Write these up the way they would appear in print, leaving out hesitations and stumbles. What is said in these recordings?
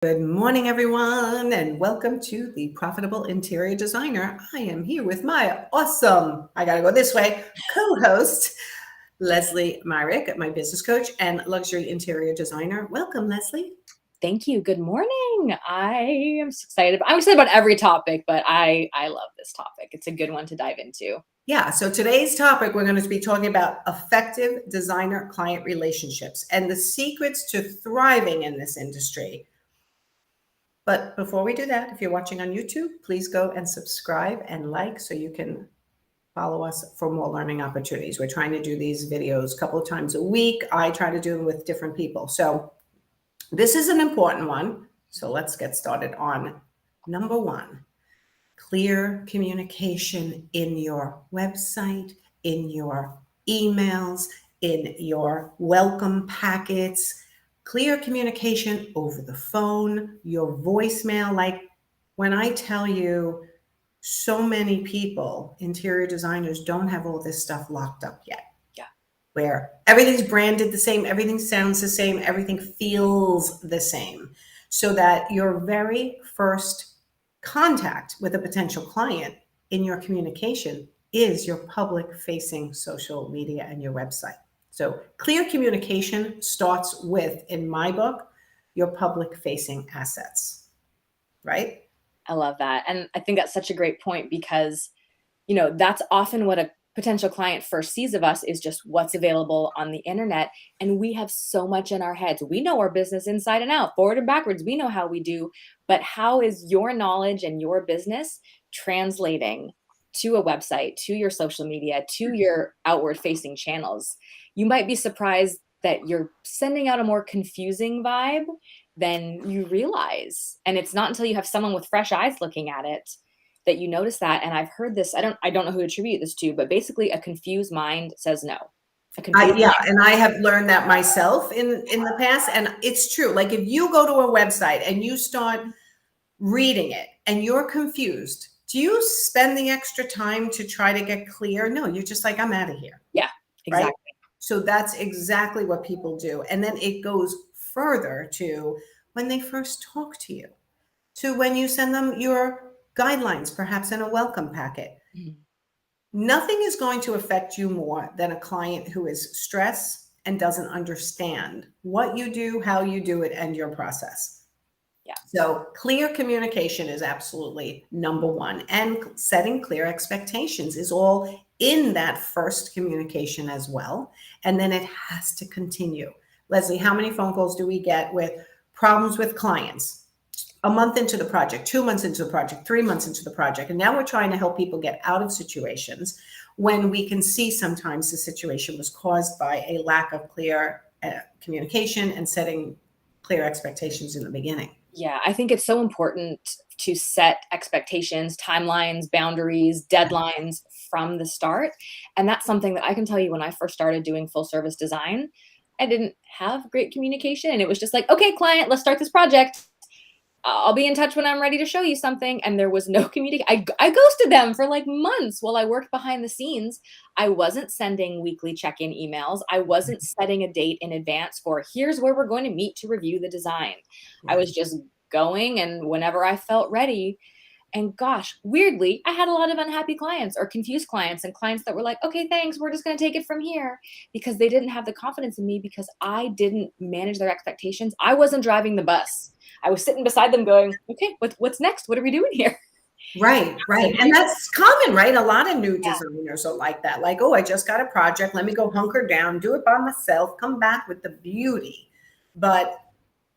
Good morning, everyone, and welcome to the Profitable Interior Designer. I am here with my awesome, I gotta go this way, co-host, Lesley Myrick, my business coach and luxury interior designer. Welcome, Lesley. Thank you. Good morning. I am excited. I'm excited about every topic, but I love this topic. It's a good one to dive into. Yeah, so today's topic, we're going to be talking about effective designer-client relationships and the secrets to thriving in this industry. But before we do that, if you're watching on YouTube, please go and subscribe and like so you can follow us for more learning opportunities. We're trying to do these videos a couple of times a week. I try to do them with different people. So this is an important one. So let's get started on number one. Clear communication in your website, in your emails, in your welcome packets. Clear communication over the phone, your voicemail. Like when I tell you, so many people, interior designers, don't have all this stuff locked up yet. Yeah. Where everything's branded the same, everything sounds the same, everything feels the same. So that your very first contact with a potential client in your communication is your public facing social media and your website. So clear communication starts with, in my book, your public facing assets, right? I love that. And I think that's such a great point because, that's often what a potential client first sees of us is just what's available on the internet. And we have so much in our heads. We know our business inside and out, forward and backwards. We know how we do, but how is your knowledge and your business translating to a website, to your social media, to your outward facing channels? You might be surprised that you're sending out a more confusing vibe than you realize. And it's not until you have someone with fresh eyes looking at it that you notice that. And I've heard this, I don't know who to attribute this to, but basically a confused mind says no. And I have learned that myself in the past. And it's true. Like if you go to a website and you start reading it and you're confused, do you spend the extra time to try to get clear? No, you're just like, I'm out of here. Yeah, exactly. Right? So that's exactly what people do. And then it goes further to when they first talk to you, to when you send them your guidelines, perhaps in a welcome packet. Mm-hmm. Nothing is going to affect you more than a client who is stressed and doesn't understand what you do, how you do it, and your process. Yeah. So clear communication is absolutely number one. And setting clear expectations is all in that first communication as well. And then it has to continue. Lesley, how many phone calls do we get with problems with clients? A month into the project, 2 months into the project, 3 months into the project. And now we're trying to help people get out of situations when we can see sometimes the situation was caused by a lack of clear communication and setting clear expectations in the beginning. Yeah, I think it's so important to set expectations, timelines, boundaries, deadlines from the start. And that's something that I can tell you when I first started doing full service design, I didn't have great communication. And it was just like, okay, client, let's start this project. I'll be in touch when I'm ready to show you something. And there was no communication. I ghosted them for like months while I worked behind the scenes. I wasn't sending weekly check-in emails. I wasn't setting a date in advance for here's where we're going to meet to review the design. I was just going and whenever I felt ready. And gosh, weirdly, I had a lot of unhappy clients or confused clients and clients that were like, okay, thanks, we're just going to take it from here because they didn't have the confidence in me because I didn't manage their expectations. I wasn't driving the bus. I was sitting beside them going, okay, what's next? What are we doing here? Right. And that's common, right? A lot of new designers are like that. Like, oh, I just got a project. Let me go hunker down, do it by myself, come back with the beauty. But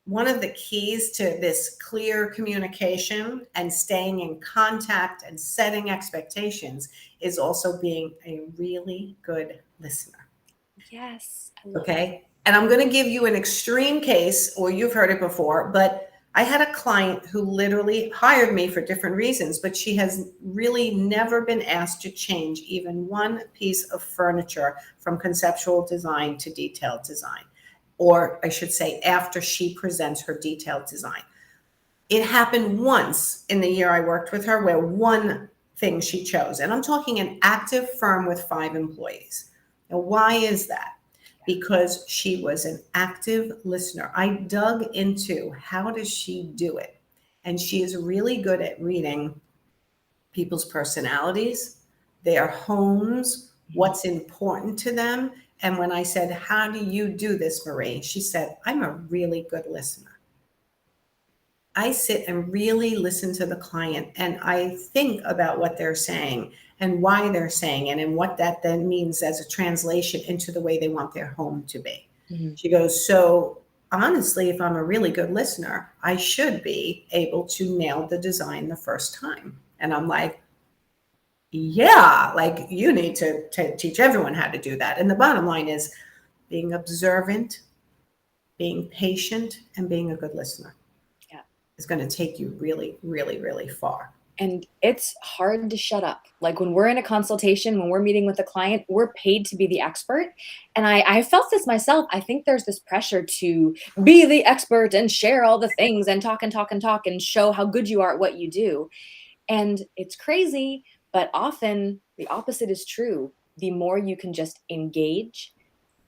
one of the keys to this clear communication and staying in contact and setting expectations is also being a really good listener. Yes. Okay. And I'm going to give you an extreme case, or you've heard it before, but I had a client who literally hired me for different reasons, but she has really never been asked to change even one piece of furniture from conceptual design to detailed design. Or I should say, after she presents her detailed design. It happened once in the year I worked with her where one thing she chose, and I'm talking an active firm with 5 employees. Now, why is that? because she was an active listener. I dug into how does she do it? And she is really good at reading people's personalities, their homes, what's important to them. And when I said, how do you do this, Marie? She said, I'm a really good listener. I sit and really listen to the client and I think about what they're saying and why they're saying it and what that then means as a translation into the way they want their home to be. Mm-hmm. She goes, so honestly, if I'm a really good listener, I should be able to nail the design the first time. And I'm like, yeah, like you need to teach everyone how to do that. And the bottom line is being observant, being patient, and being a good listener. Yeah. Is going to take you really, really, really far. And it's hard to shut up. Like when we're in a consultation, when we're meeting with a client, we're paid to be the expert. And I felt this myself. I think there's this pressure to be the expert and share all the things and talk and talk and talk and show how good you are at what you do. And it's crazy, but often the opposite is true. The more you can just engage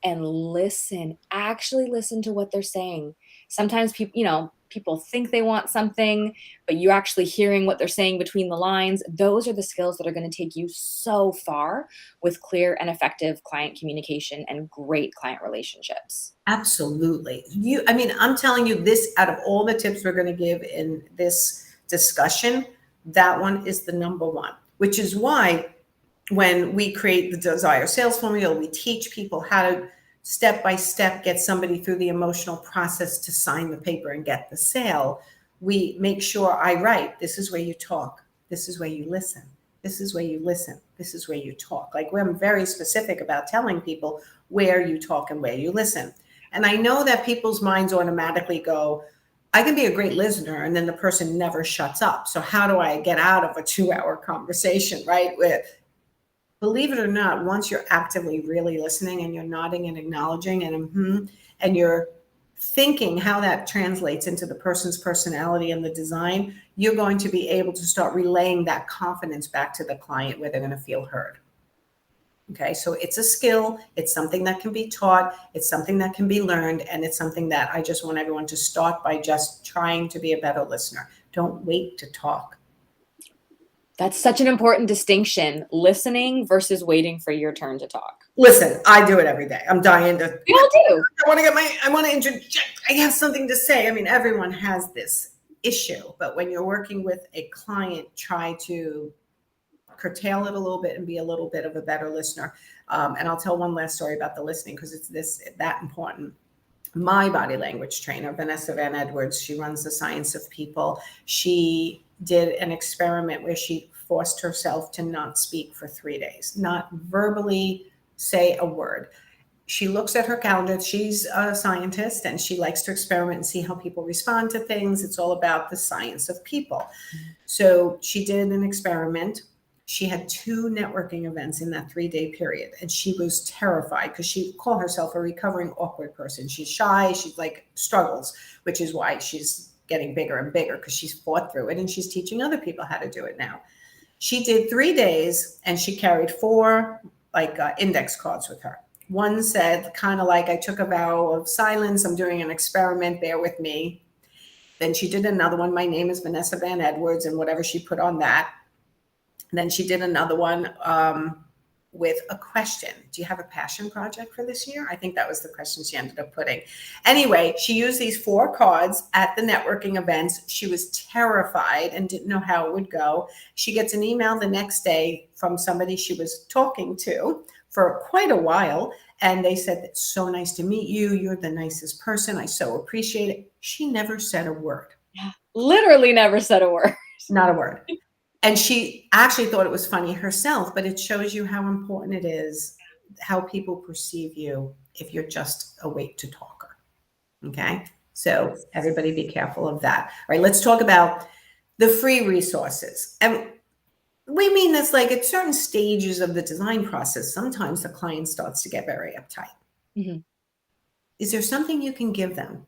and listen, actually listen to what they're saying. Sometimes people think they want something, but you're actually hearing what they're saying between the lines. Those are the skills that are going to take you so far with clear and effective client communication and great client relationships. Absolutely. I'm telling you this, out of all the tips we're going to give in this discussion, that one is the number one, which is why when we create the Desire Sales Formula, we teach people how to step by step get somebody through the emotional process to sign the paper and get the sale. We make sure I write, this is where you talk, this is where you listen, this is where you listen, this is where you talk. Like I'm very specific about telling people where you talk and where you listen. And I know that people's minds automatically go, I can be a great listener and then the person never shuts up. So how do I get out of a 2-hour conversation, right? Believe it or not, once you're actively really listening and you're nodding and acknowledging and you're thinking how that translates into the person's personality and the design, you're going to be able to start relaying that confidence back to the client where they're going to feel heard. Okay, so it's a skill. It's something that can be taught. It's something that can be learned. And it's something that I just want everyone to start by just trying to be a better listener. Don't wait to talk. That's such an important distinction, listening versus waiting for your turn to talk. Listen, I do it every day. I'm dying to. We all do. I want to interject. I have something to say. I mean, everyone has this issue, but when you're working with a client, try to curtail it a little bit and be a little bit of a better listener. And I'll tell one last story about the listening because it's that important. My body language trainer, Vanessa Van Edwards, she runs the Science of People. She did an experiment where she forced herself to not speak for 3 days, not verbally say a word. She looks at her calendar. She's a scientist and she likes to experiment and see how people respond to things. It's all about the science of people. So she did an experiment. She had 2 networking events in that 3-day period. And she was terrified because she called herself a recovering awkward person. She's shy. She's like struggles, which is why she's getting bigger and bigger because she's fought through it and she's teaching other people how to do it now. She did 3 days and she carried 4 index cards with her. One said kind of like, I took a vow of silence. I'm doing an experiment. Bear with me. Then she did another one. My name is Vanessa Van Edwards and whatever she put on that. And then she did another one with a question. Do you have a passion project for this year? I think that was the question she ended up putting. Anyway, she used these 4 cards at the networking events. She was terrified and didn't know how it would go. She gets an email the next day from somebody she was talking to for quite a while. And they said, it's so nice to meet you. You're the nicest person. I so appreciate it. She never said a word. Yeah, literally never said a word. Not a word. And she actually thought it was funny herself, but it shows you how important it is, how people perceive you if you're just a wait to talker. Okay. So everybody be careful of that. All right. Let's talk about the free resources. And we mean this like at certain stages of the design process, sometimes the client starts to get very uptight. Mm-hmm. Is there something you can give them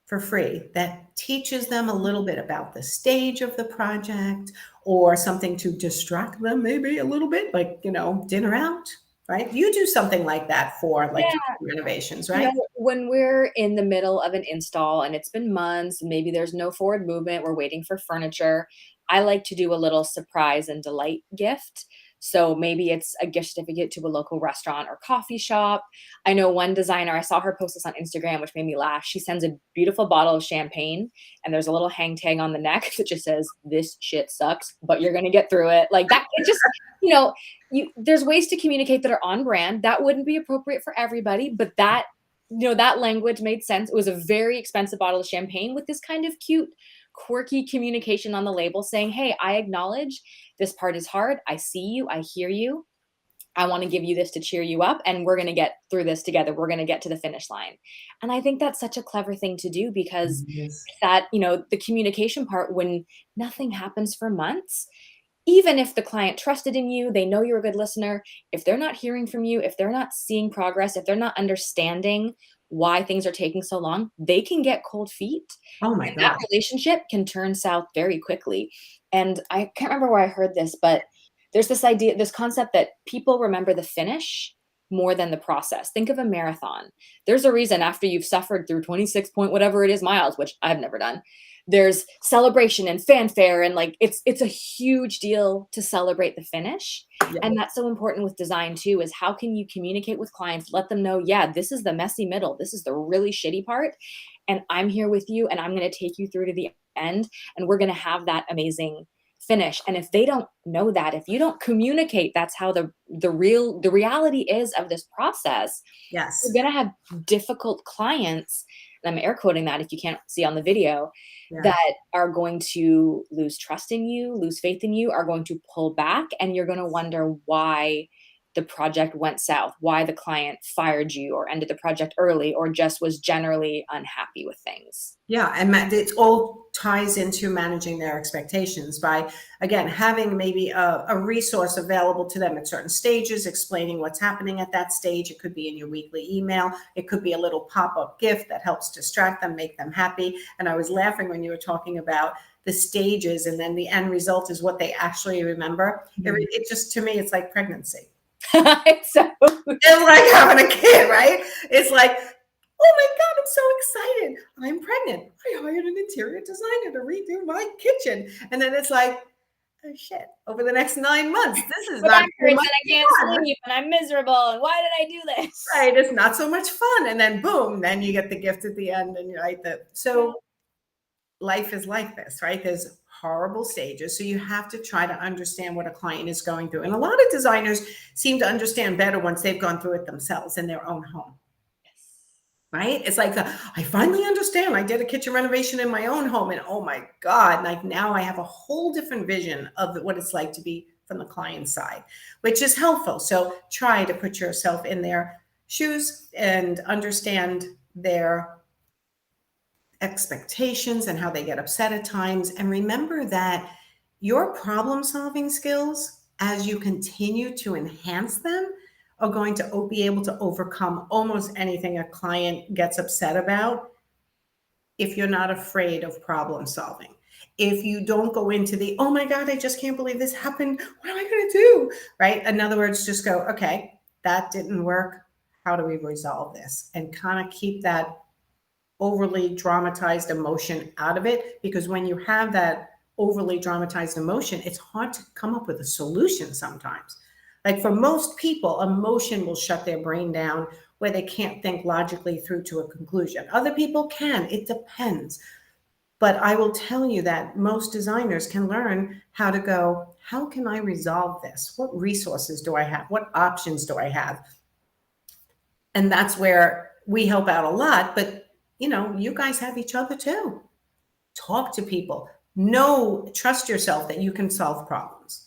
for free that teaches them a little bit about the stage of the project or something to distract them maybe a little bit, like, dinner out, right? You do something like that for like Yeah. renovations, You right? know, when we're in the middle of an install and it's been months, maybe there's no forward movement, we're waiting for furniture, I like to do a little surprise and delight gift. So maybe it's a gift certificate to a local restaurant or coffee shop. I know one designer, I saw her post this on Instagram, which made me laugh. She sends a beautiful bottle of champagne and there's a little hang tag on the neck that just says, "This shit sucks, but you're gonna get through it." Like that, it just, you know, there's ways to communicate that are on brand. That wouldn't be appropriate for everybody, but that, that language made sense. It was a very expensive bottle of champagne with this kind of cute, quirky communication on the label saying, "Hey, I acknowledge this part is hard. I see you. I hear you. I want to give you this to cheer you up, and we're going to get through this together. We're going to get to the finish line." And I think that's such a clever thing to do because Yes. that, the communication part, when nothing happens for months, even if the client trusted in you, they know you're a good listener, if they're not hearing from you, if they're not seeing progress, if they're not understanding why things are taking so long, they can get cold feet. Oh my And that God. relationship can turn south very quickly. And I can't remember where I heard this, but there's this idea, this concept that people remember the finish more than the process. Think of a marathon. There's a reason after you've suffered through 26 point whatever it is miles, which I've never done, there's celebration and fanfare, and like it's a huge deal to celebrate the finish. Yeah. And that's so important with design too, is how can you communicate with clients, let them know, yeah, this is the messy middle, this is the really shitty part, and I'm here with you and I'm going to take you through to the end, and we're going to have that amazing finish. And if they don't know that, if you don't communicate that's how the reality is of this process, you're Yes. going to have difficult clients, and I'm air quoting that if you can't see on the video, Yeah. that are going to lose trust in you, lose faith in you, are going to pull back, and you're going to wonder why the project went south, why the client fired you or ended the project early or just was generally unhappy with things. Yeah, and it all ties into managing their expectations by, again, having maybe a resource available to them at certain stages, explaining what's happening at that stage. It could be in your weekly email. It could be a little pop-up gift that helps distract them, make them happy. And I was laughing when you were talking about the stages, and then the end result is what they actually remember. It just, to me, it's like pregnancy. It's so It's like having a kid, right? It's like, oh my God, I'm so excited. I'm pregnant. I hired an interior designer to redo my kitchen. And then it's like, oh shit, over the next 9 months, this is with not so accurate, much and I can't fun. sleep and I'm miserable and why did I do this? Right. It's not so much fun. And then boom, then you get the gift at the end and you're right. So life is like this, right? There's horrible stages. So you have to try to understand what a client is going through. And a lot of designers seem to understand better once they've gone through it themselves in their own home. Right? It's like, I finally understand. I did a kitchen renovation in my own home, and oh my God, like now I have a whole different vision of what it's like to be from the client side, which is helpful. So try to put yourself in their shoes and understand their expectations and how they get upset at times. And remember that your problem solving skills, as you continue to enhance them, are going to be able to overcome almost anything a client gets upset about if you're not afraid of problem solving. If you don't go into the, oh my God, I just can't believe this happened. What am I going to do? Right? In other words, just go, okay, that didn't work. How do we resolve this? And kind of keep that overly dramatized emotion out of it, because when you have that overly dramatized emotion, it's hard to come up with a solution sometimes. Like for most people, emotion will shut their brain down where they can't think logically through to a conclusion. Other people can, it depends. But I will tell you that most designers can learn how to go, how can I resolve this? What resources do I have? What options do I have? And that's where we help out a lot. But you guys have each other too. Talk to people. Know, trust yourself that you can solve problems.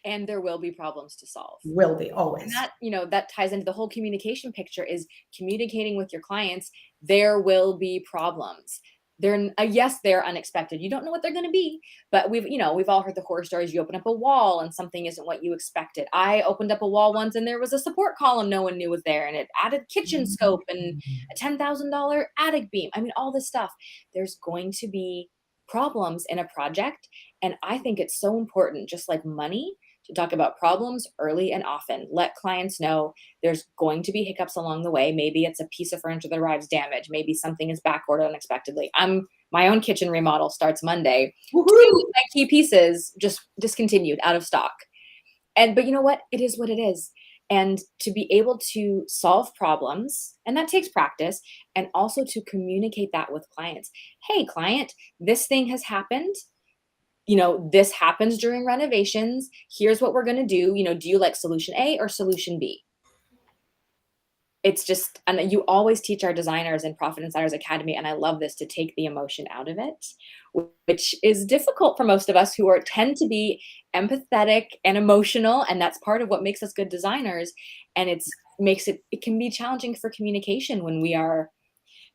And there will be problems to solve. Will be And always. that, that ties into the whole communication picture, is communicating with your clients. There will be problems. Yes, they're unexpected. You don't know what they're going to be, but we've all heard the horror stories. You open up a wall and something isn't what you expected. I opened up a wall once and there was a support column no one knew was there, and it added kitchen scope and a $10,000 attic beam. I mean, all this stuff. There's going to be problems in a project, and I think it's so important, just like money, to talk about problems early and often. Let clients know there's going to be hiccups along the way. Maybe it's a piece of furniture that arrives damaged. Maybe something is backordered unexpectedly. My own kitchen remodel starts Monday. Two Woohoo! of my key pieces just discontinued, out of stock. But you know what? It is what it is. And to be able to solve problems, and that takes practice, and also to communicate that with clients. Hey, client, this thing has happened. This happens during renovations. Here's what we're going to do. Do you like solution A or solution B? It's just, and you always teach our designers in Profit Insiders Academy, and I love this, to take the emotion out of it, which is difficult for most of us who tend to be empathetic and emotional, and that's part of what makes us good designers. And it can be challenging for communication when we are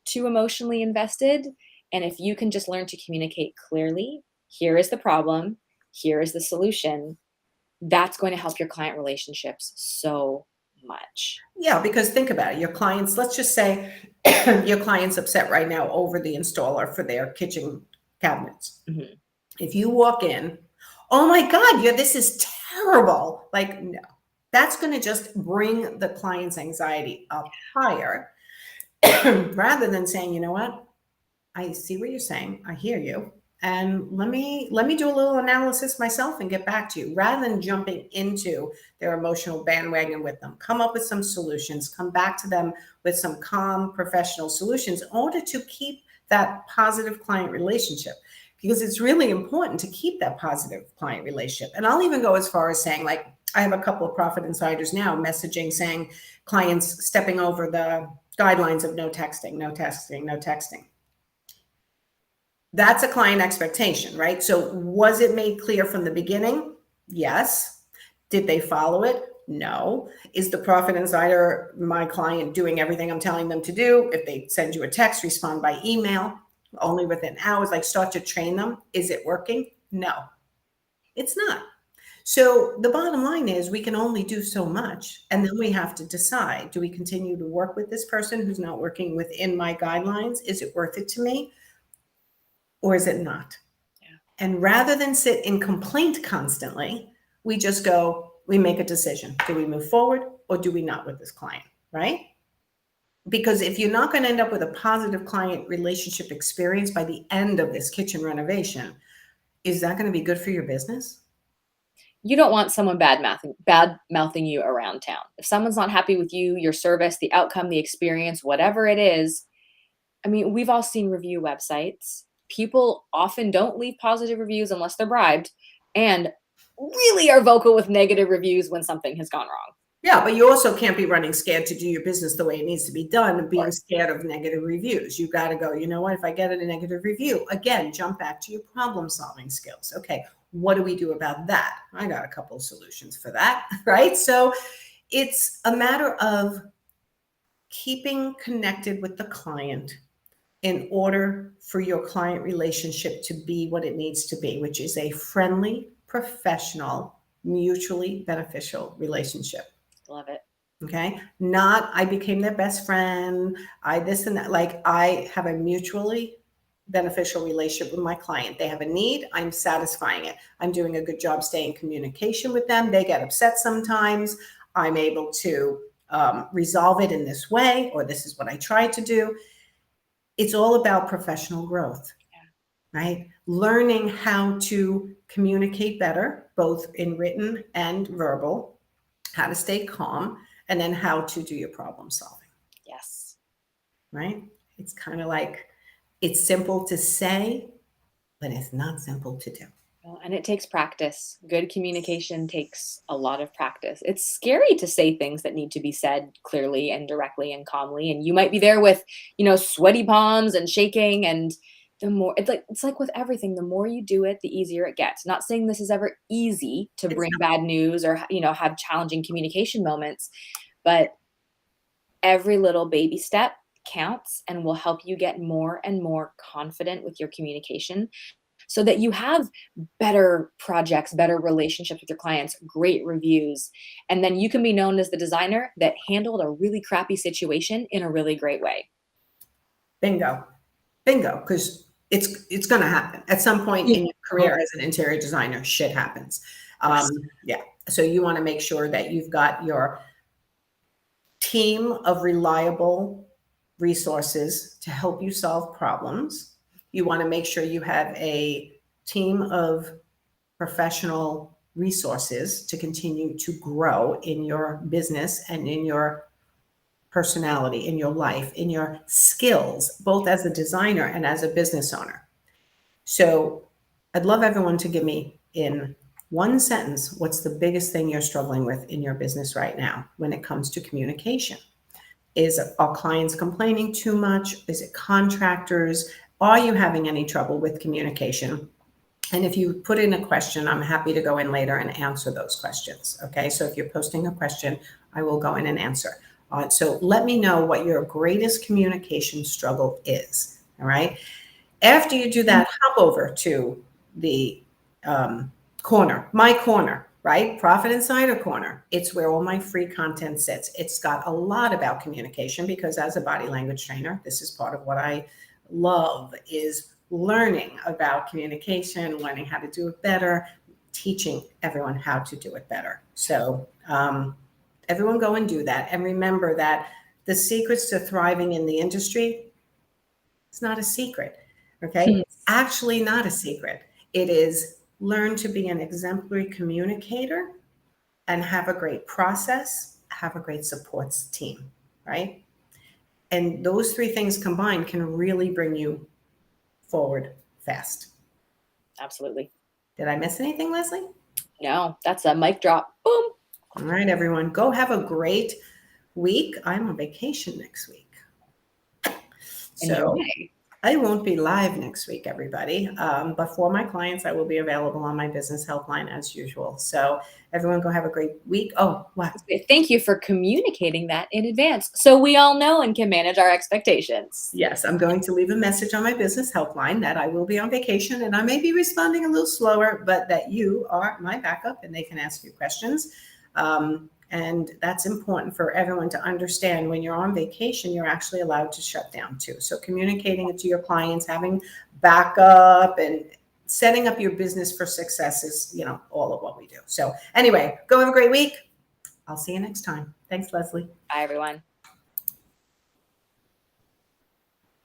too emotionally invested. And if you can just learn to communicate clearly, here is the problem, here is the solution, that's going to help your client relationships so much. Yeah, because think about it. Your clients, let's just say your client's upset right now over the installer for their kitchen cabinets. Mm-hmm. If you walk in, oh my God, this is terrible. Like, no, that's going to just bring the client's anxiety up higher rather than saying, you know what? I see what you're saying. I hear you. And let me do a little analysis myself and get back to you, rather than jumping into their emotional bandwagon with them. Come up with some solutions, come back to them with some calm professional solutions in order to keep that positive client relationship, because it's really important to keep that positive client relationship. And I'll even go as far as saying, like, I have a couple of Profit Insiders now messaging saying clients stepping over the guidelines of no texting, no texting, no texting. That's a client expectation, right? So was it made clear from the beginning? Yes. Did they follow it? No. Is the Profit Insider, my client, doing everything I'm telling them to do? If they send you a text, respond by email only within hours, like start to train them. Is it working? No, it's not. So the bottom line is we can only do so much. And then we have to decide, do we continue to work with this person who's not working within my guidelines? Is it worth it to me? Or is it not? Yeah. And rather than sit in complaint constantly, we just we make a decision. Do we move forward or do we not with this client, right? Because if you're not going to end up with a positive client relationship experience by the end of this kitchen renovation, is that going to be good for your business? You don't want someone bad mouthing you around town. If someone's not happy with you, your service, the outcome, the experience, whatever it is, I mean, we've all seen review websites. People often don't leave positive reviews unless they're bribed, and really are vocal with negative reviews when something has gone wrong. Yeah, but you also can't be running scared to do your business the way it needs to be done and being scared of negative reviews. You got to go, you know what, if I get a negative review, again, jump back to your problem solving skills. Okay, what do we do about that? I got a couple of solutions for that, right? So it's a matter of keeping connected with the client in order for your client relationship to be what it needs to be, which is a friendly, professional, mutually beneficial relationship. Love it. Okay. Not I became their best friend, I this and that. Like, I have a mutually beneficial relationship with my client. They have a need, I'm satisfying it. I'm doing a good job staying in communication with them. They get upset sometimes. I'm able to resolve it in this way, or this is what I try to do. It's all about professional growth, right? Learning how to communicate better, both in written and verbal, how to stay calm, and then how to do your problem solving. Yes. Right? It's kind of like, it's simple to say, but it's not simple to do. Well, and it takes practice. Good communication takes a lot of practice. It's scary to say things that need to be said clearly and directly and calmly. And you might be there with, sweaty palms and shaking. And the more it's like with everything, the more you do it, the easier it gets. Not saying this is ever easy to bring bad news or, have challenging communication moments, but every little baby step counts and will help you get more and more confident with your communication, so that you have better projects, better relationships with your clients, great reviews. And then you can be known as the designer that handled a really crappy situation in a really great way. Bingo. Bingo. Because it's going to happen at some point in your career as an interior designer. Shit happens. Yes. Yeah. So you want to make sure that you've got your team of reliable resources to help you solve problems. You want to make sure you have a team of professional resources to continue to grow in your business and in your personality, in your life, in your skills, both as a designer and as a business owner. So I'd love everyone to give me in one sentence, what's the biggest thing you're struggling with in your business right now when it comes to communication? Are clients complaining too much? Is it contractors? Are you having any trouble with communication? And if you put in a question, I'm happy to go in later and answer those questions. Okay, so if you're posting a question, I will go in and answer. So let me know what your greatest communication struggle is. All right. After you do that, hop over to the corner, my corner, right? Profit Insider Corner. It's where all my free content sits. It's got a lot about communication because as a body language trainer, this is part of what I love is learning about communication, learning how to do it better, teaching everyone how to do it better. So everyone go and do that. And remember that the secrets to thriving in the industry, it's not a secret. Okay. It's actually not a secret. It is learn to be an exemplary communicator and have a great process, have a great supports team, right? And those three things combined can really bring you forward fast. Absolutely. Did I miss anything, Lesley? No, that's a mic drop. Boom. All right, everyone, go have a great week. I'm on vacation next week. So Enjoy. I won't be live next week, everybody. But for my clients, I will be available on my business helpline as usual. So everyone go have a great week. Oh, what? Thank you for communicating that in advance so we all know and can manage our expectations. Yes, I'm going to leave a message on my business helpline that I will be on vacation and I may be responding a little slower, but that you are my backup and they can ask you questions. And that's important for everyone to understand. When you're on vacation, you're actually allowed to shut down too. So communicating it to your clients, having backup and setting up your business for success is, all of what we do. So anyway, go have a great week. I'll see you next time. Thanks, Lesley. Bye, everyone.